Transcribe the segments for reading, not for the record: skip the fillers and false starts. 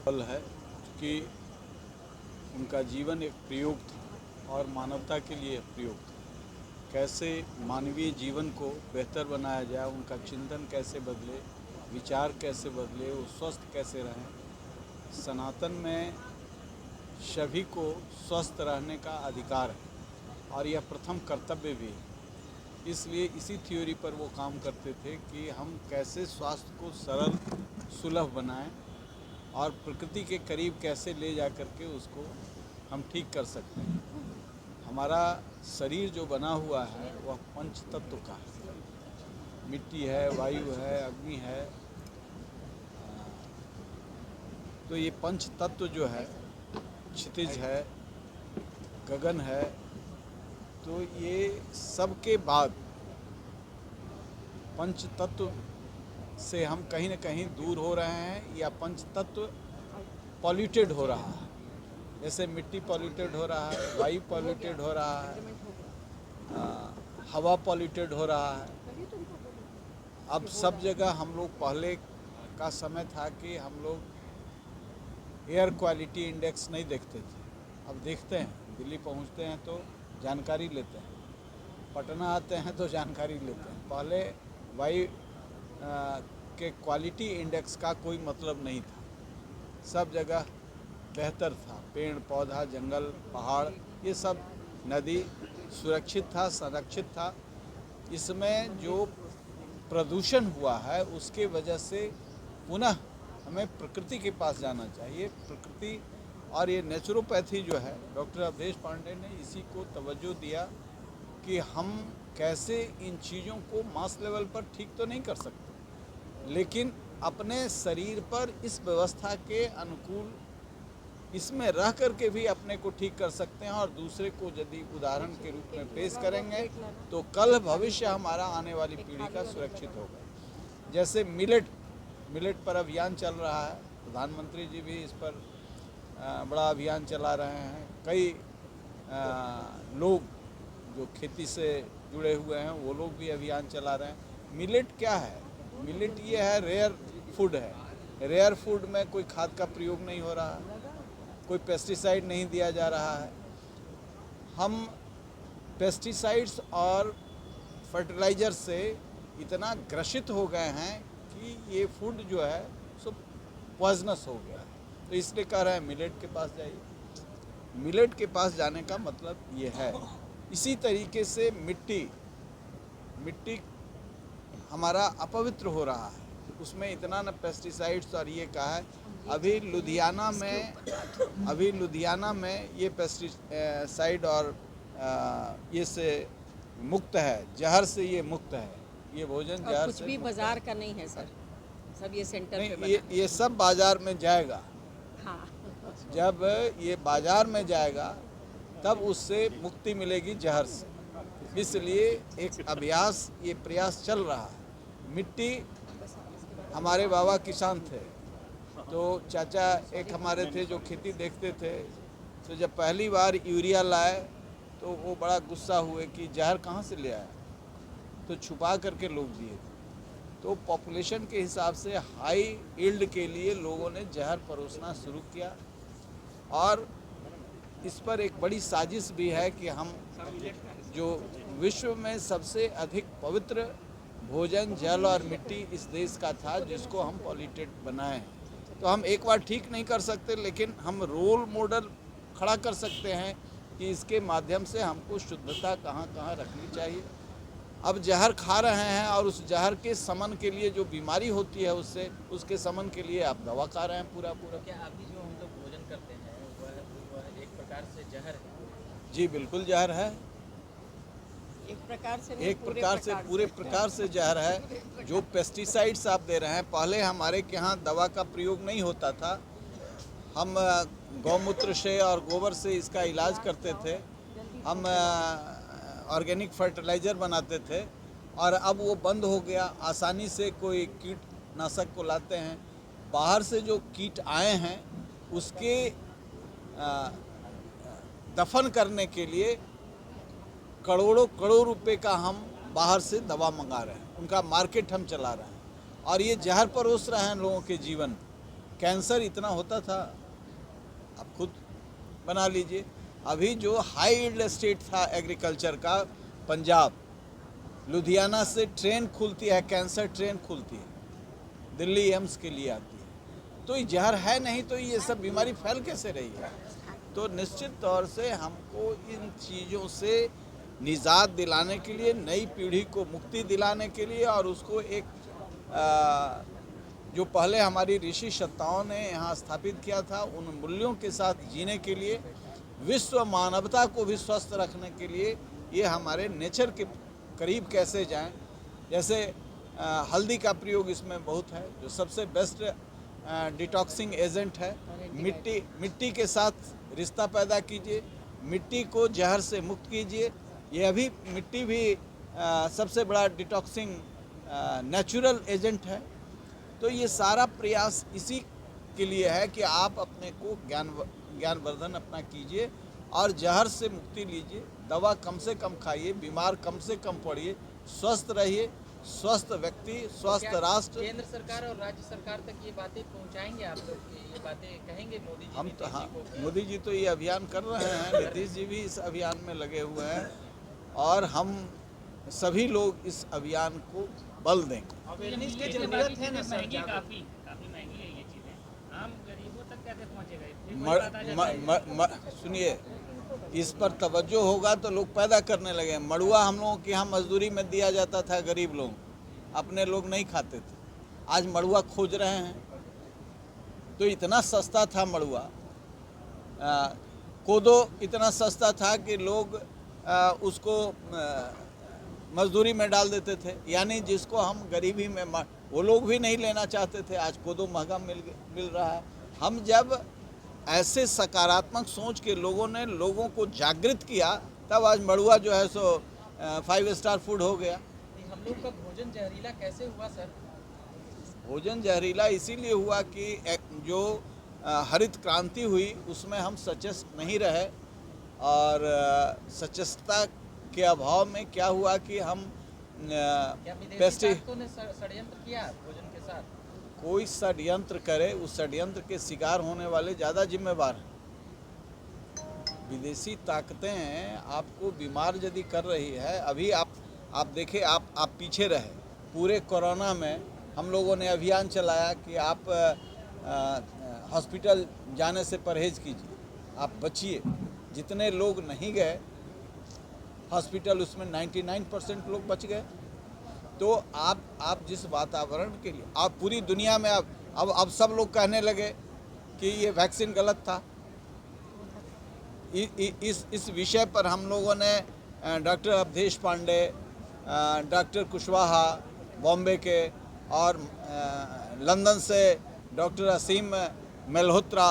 फल है कि उनका जीवन एक प्रयोग था और मानवता के लिए प्रयोग था। कैसे मानवीय जीवन को बेहतर बनाया जाए, उनका चिंतन कैसे बदले, विचार कैसे बदले, वो स्वस्थ कैसे रहें। सनातन में सभी को स्वस्थ रहने का अधिकार है और यह प्रथम कर्तव्य भी है। इसलिए इसी थ्योरी पर वो काम करते थे कि हम कैसे स्वास्थ्य को सरल सुलभ बनाएं और प्रकृति के करीब कैसे ले जा कर के उसको हम ठीक कर सकते हैं। हमारा शरीर जो बना हुआ है वह पंच तत्व का है। मिट्टी है, वायु है, अग्नि है। तो ये पंच तत्व जो है, क्षितिज है, गगन है, तो ये सब के बाद पंच तत्व से हम कहीं न कहीं दूर हो रहे हैं या पंच तत्व पॉल्यूटेड हो रहा है। जैसे मिट्टी पॉल्यूटेड हो रहा है, वायु पॉल्यूटेड हो रहा है, हवा पॉल्यूटेड हो रहा है। अब सब जगह हम लोग, पहले का समय था कि हम लोग एयर क्वालिटी इंडेक्स नहीं देखते थे, अब देखते हैं। दिल्ली पहुंचते हैं तो जानकारी लेते हैं, पटना आते हैं तो जानकारी लेते हैं। पहले वायु के क्वालिटी इंडेक्स का कोई मतलब नहीं था, सब जगह बेहतर था। पेड़ पौधा, जंगल, पहाड़, ये सब, नदी सुरक्षित था, संरक्षित था। इसमें जो प्रदूषण हुआ है उसके वजह से पुनः हमें प्रकृति के पास जाना चाहिए। प्रकृति और ये नेचुरोपैथी जो है, डॉक्टर अवधेश पांडे ने इसी को तवज्जो दिया कि हम कैसे इन चीज़ों को मास लेवल पर ठीक तो नहीं कर सकते, लेकिन अपने शरीर पर इस व्यवस्था के अनुकूल इसमें रह कर के भी अपने को ठीक कर सकते हैं और दूसरे को यदि उदाहरण के रूप में पेश करेंगे तो कल भविष्य हमारा आने वाली पीढ़ी का सुरक्षित होगा। जैसे मिलेट पर अभियान चल रहा है, प्रधानमंत्री जी भी इस पर बड़ा अभियान चला रहे हैं। कई लोग जो खेती से जुड़े हुए हैं वो लोग भी अभियान चला रहे हैं। मिलेट क्या है? मिलेट ये है, रेयर फूड है। रेयर फूड में कोई खाद का प्रयोग नहीं हो रहा है, कोई पेस्टिसाइड नहीं दिया जा रहा है। हम पेस्टिसाइड्स और फर्टिलाइज़र से इतना ग्रसित हो गए हैं कि ये फूड जो है सब पॉइजनस हो गया है। तो इसलिए कह रहे हैं मिलेट के पास जाइए। मिलेट के पास जाने का मतलब ये है। इसी तरीके से मिट्टी हमारा अपवित्र हो रहा है, उसमें इतना न पेस्टिसाइड्स और ये का है। अभी लुधियाना में ये पेस्टिसाइड और ये से मुक्त है, जहर से ये मुक्त है। ये भोजन जहर कुछ से भी मुक्त बाजार का नहीं है सर, सब ये सेंटर पे नहीं, बना ये सब बाजार में जाएगा। हाँ। जब ये बाजार में जाएगा तब उससे मुक्ति मिलेगी जहर से। इसलिए एक अभ्यास, ये प्रयास चल रहा है। मिट्टी, हमारे बाबा किसान थे, तो चाचा एक हमारे थे जो खेती देखते थे, तो जब पहली बार यूरिया लाए तो वो बड़ा गुस्सा हुए कि जहर कहाँ से ले आया, तो छुपा करके लोग दिए थे। तो पॉपुलेशन के हिसाब से हाई यील्ड के लिए लोगों ने जहर परोसना शुरू किया और इस पर एक बड़ी साजिश भी है कि हम जो विश्व में सबसे अधिक पवित्र भोजन, जल और मिट्टी इस देश का था, जिसको हम पॉल्यूटेड बनाए हैं। तो हम एक बार ठीक नहीं कर सकते, लेकिन हम रोल मॉडल खड़ा कर सकते हैं कि इसके माध्यम से हमको शुद्धता कहाँ कहाँ रखनी चाहिए। अब जहर खा रहे हैं और उस जहर के समन के लिए जो बीमारी होती है उसके समन के लिए आप दवा खा रहे हैं पूरा। क्या अभी जो हम लोग भोजन करते हैं वह एक प्रकार से जहर है? जी बिल्कुल जहर है, एक प्रकार से नहीं, एक प्रकार से, पूरे प्रकार से जहर है। जो पेस्टिसाइड्स आप दे रहे हैं, पहले हमारे के यहाँ दवा का प्रयोग नहीं होता था। हम गौमूत्र से और गोबर से इसका इलाज करते थे। हम ऑर्गेनिक फर्टिलाइज़र बनाते थे और अब वो बंद हो गया। आसानी से कोई कीटनाशक को लाते हैं, बाहर से जो कीट आए हैं उसके दफन करने के लिए करोड़ों रुपए का हम बाहर से दवा मंगा रहे हैं, उनका मार्केट हम चला रहे हैं और ये जहर परोस रहे हैं लोगों के जीवन। कैंसर इतना होता था, आप खुद बना लीजिए। अभी जो हाई यील्ड स्टेट था एग्रीकल्चर का, पंजाब, लुधियाना से ट्रेन खुलती है, कैंसर ट्रेन खुलती है, दिल्ली एम्स के लिए आती है। तो ये जहर है नहीं तो ये सब बीमारी फैल कैसे रही है? तो निश्चित तौर से हमको इन चीज़ों से निजात दिलाने के लिए, नई पीढ़ी को मुक्ति दिलाने के लिए, और उसको एक जो पहले हमारी ऋषि सत्ताओं ने यहाँ स्थापित किया था, उन मूल्यों के साथ जीने के लिए, विश्व मानवता को भी स्वस्थ रखने के लिए, ये हमारे नेचर के करीब कैसे जाएं। जैसे हल्दी का प्रयोग इसमें बहुत है, जो सबसे बेस्ट डिटॉक्सिंग एजेंट है। मिट्टी के साथ रिश्ता पैदा कीजिए, मिट्टी को जहर से मुक्त कीजिए। यह भी मिट्टी भी सबसे बड़ा डिटॉक्सिंग नेचुरल एजेंट है। तो ये सारा प्रयास इसी के लिए है कि आप अपने को ज्ञानवर्धन अपना कीजिए और जहर से मुक्ति लीजिए। दवा कम से कम खाइए, बीमार कम से कम पड़िए, स्वस्थ रहिए। स्वस्थ व्यक्ति, स्वस्थ राष्ट्र। केंद्र सरकार और राज्य सरकार तक ये बातें पहुंचाएंगे आप लोग, ये बातें कहेंगे मोदी जी? हम तो हाँ, मोदी जी तो ये अभियान कर रहे हैं, नीतीश जी भी इस अभियान में लगे हुए हैं, और हम सभी लोग इस अभियान को बल देंगे। अवेयरनेस की जरूरत है ना सर, काफी महंगी है ये चीजें, आम गरीबों तक कैसे पहुंचेगा? सुनिए, इस पर तवज्जो होगा तो लोग पैदा करने लगे। मड़ुआ हम लोगों के यहाँ मजदूरी में दिया जाता था, गरीब लोग, अपने लोग नहीं खाते थे। आज मड़ुआ खोज रहे हैं, तो इतना सस्ता था मड़ुआ। कोदो इतना सस्ता था कि लोग उसको मजदूरी में डाल देते थे, यानी जिसको हम गरीबी में वो लोग भी नहीं लेना चाहते थे। आज कोदो महंगा मिल रहा है। हम जब ऐसे सकारात्मक सोच के लोगों ने लोगों को जागृत किया, तब आज मड़ुआ जो है सो 5 स्टार फूड हो गया। हम लोग का भोजन जहरीला कैसे हुआ सर? भोजन जहरीला इसीलिए हुआ कि जो हरित क्रांति हुई उसमें हम सचेत नहीं रहे, और सचेतता के अभाव में क्या हुआ कि हम पेस्टिसाइड ने षड्यंत्र किया भोजन के साथ। कोई षड्यंत्र करे, उस षड्यंत्र के शिकार होने वाले ज़्यादा जिम्मेवार हैं। विदेशी ताकतें आपको बीमार यदि कर रही है, अभी आप देखें, आप पीछे रहे। पूरे कोरोना में हम लोगों ने अभियान चलाया कि आप हॉस्पिटल जाने से परहेज कीजिए, आप बचिए। जितने लोग नहीं गए हॉस्पिटल, उसमें 99% लोग बच गए। तो आप जिस वातावरण के लिए, आप पूरी दुनिया में अब सब लोग कहने लगे कि ये वैक्सीन गलत था। इस विषय पर हम लोगों ने डॉक्टर अवधेश पांडे, डॉक्टर कुशवाहा बॉम्बे के, और लंदन से डॉक्टर असीम मल्होत्रा,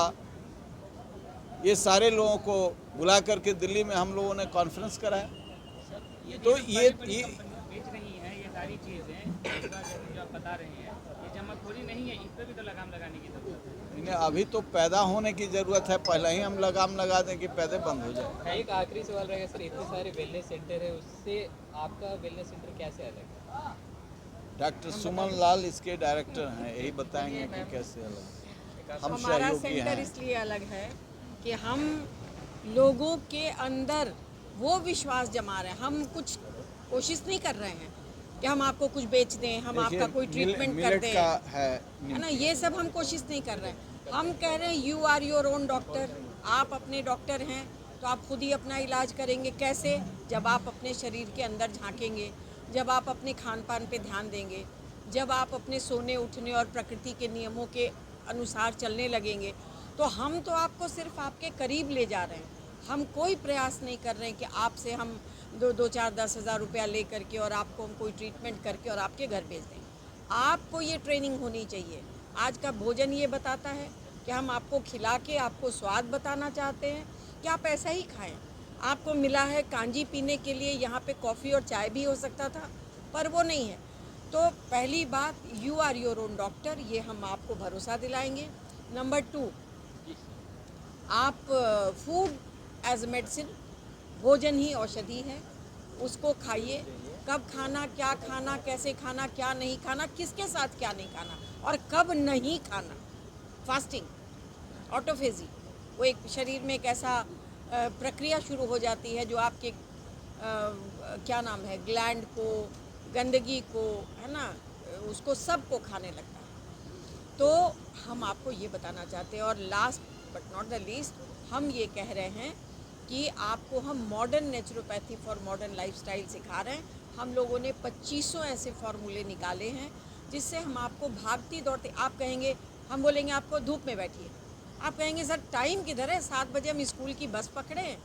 ये सारे लोगों को बुला करके दिल्ली में हम लोगों ने कॉन्फ्रेंस कराया। तो ये बेच रही हैं ये सारी चीजें, जो आप बता रहे हैं, ये जमाखोरी नहीं है, इस पर भी तो लगाम लगाने की जरूरत है। इन्हें अभी तो पैदा होने की ज़रूरत है, पहले ही हम लगाम लगा दें कि पैदे बंद हो जाए। एक आखिरी सवाल रहेगा सर, इतने सारे वेलनेस सेंटर है, उससे आपका वेलनेस सेंटर कैसे अलग है? डॉक्टर सुमन लाल इसके डायरेक्टर हैं, यही बताएंगे कि कैसे अलग। हम हमारा सहयोगी सेंटर हैं। इसलिए अलग है कि हम लोगों के अंदर वो विश्वास जमा रहे हैं। हम कुछ कोशिश नहीं कर रहे हैं कि हम आपको कुछ बेच दें, हम आपका कोई ट्रीटमेंट कर दें, है ना, ये सब हम कोशिश नहीं कर रहे हैं। हम कह रहे हैं you are your own doctor. आप अपने डॉक्टर हैं तो आप खुद ही अपना इलाज करेंगे। कैसे? जब आप अपने शरीर के अंदर झांकेंगे, जब आप अपने खान पान पे ध्यान देंगे, जब आप अपने सोने उठने और प्रकृति के नियमों के अनुसार चलने लगेंगे। तो हम तो आपको सिर्फ आपके करीब ले जा रहे हैं। हम कोई प्रयास नहीं कर रहे हैं कि आपसे हम 2-4-10 हज़ार रुपया ले करके और आपको हम कोई ट्रीटमेंट करके और आपके घर भेज दें। आपको ये ट्रेनिंग होनी चाहिए। आज का भोजन ये बताता है कि हम आपको खिला के आपको स्वाद बताना चाहते हैं कि आप ऐसा ही खाएं। आपको मिला है कांजी पीने के लिए, यहाँ पे कॉफ़ी और चाय भी हो सकता था, पर वो नहीं है। तो पहली बात, you are your own doctor, ये हम आपको भरोसा दिलाएंगे। नंबर 2, आप फूड एज मेडिसिन, भोजन ही औषधि है, उसको खाइए। कब खाना, क्या खाना, कैसे खाना, क्या नहीं खाना, किसके साथ क्या नहीं खाना, और कब नहीं खाना, फास्टिंग, ऑटोफेजी, वो एक शरीर में एक ऐसा प्रक्रिया शुरू हो जाती है जो आपके क्या नाम है, ग्लैंड को, गंदगी को, है ना, उसको सबको खाने लगता है। तो हम आपको ये बताना चाहते हैं। और last but not the least, हम ये कह रहे हैं कि आपको हम modern naturopathy for modern lifestyle सिखा रहे हैं। हम लोगों ने 2500 ऐसे फार्मूले निकाले हैं जिससे हम आपको भागती दौड़ती, आप कहेंगे, हम बोलेंगे आपको धूप में बैठिए, आप कहेंगे सर टाइम किधर है, 7 बजे हम स्कूल की बस पकड़ें,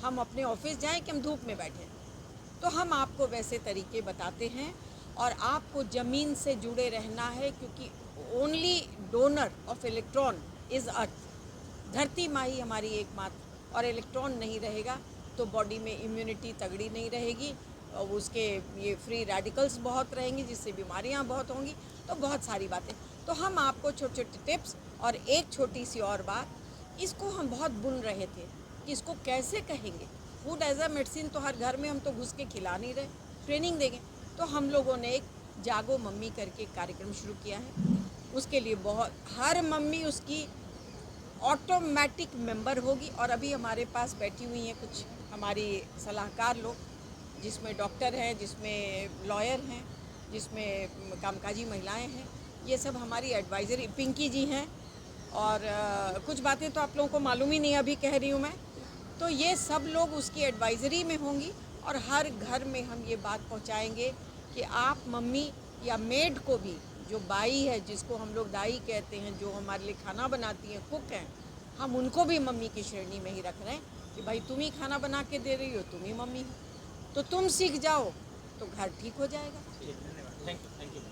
हम अपने ऑफिस जाएं कि हम धूप में बैठें। तो हम आपको वैसे तरीके बताते हैं और आपको ज़मीन से जुड़े रहना है, क्योंकि only donor of electron is earth. धरती माँ ही हमारी एकमात्र, और इलेक्ट्रॉन नहीं रहेगा तो बॉडी में इम्यूनिटी तगड़ी नहीं रहेगी, और उसके ये फ्री रेडिकल्स बहुत रहेंगी जिससे बीमारियां बहुत होंगी। तो बहुत सारी बातें, तो हम आपको छोटे छोटे टिप्स। और एक छोटी सी और बात, इसको हम बहुत बुन रहे थे कि इसको कैसे कहेंगे, फूड एज अ मेडिसिन तो हर घर में हम तो घुस के खिला नहीं रहे, ट्रेनिंग देंगे। तो हम लोगों ने एक जागो मम्मी करके कार्यक्रम शुरू किया है। उसके लिए बहुत, हर मम्मी उसकी ऑटोमेटिक मेंबर होगी। और अभी हमारे पास बैठी हुई हैं कुछ हमारी सलाहकार लोग, जिसमें डॉक्टर हैं, जिसमें लॉयर हैं, जिसमें कामकाजी महिलाएं हैं। ये सब हमारी एडवाइजरी, पिंकी जी हैं, और कुछ बातें तो आप लोगों को मालूम ही नहीं, अभी कह रही हूँ मैं। तो ये सब लोग उसकी एडवाइजरी में होंगी और हर घर में हम ये बात पहुँचाएँगे कि आप मम्मी या मेड को भी, जो बाई है, जिसको हम लोग दाई कहते हैं, जो हमारे लिए खाना बनाती हैं, कुक हैं, हम उनको भी मम्मी की श्रेणी में ही रख रहे हैं कि भाई तुम ही खाना बना के दे रही हो, तुम ही मम्मी हो, तो तुम सीख जाओ तो घर ठीक हो जाएगा। Thank you.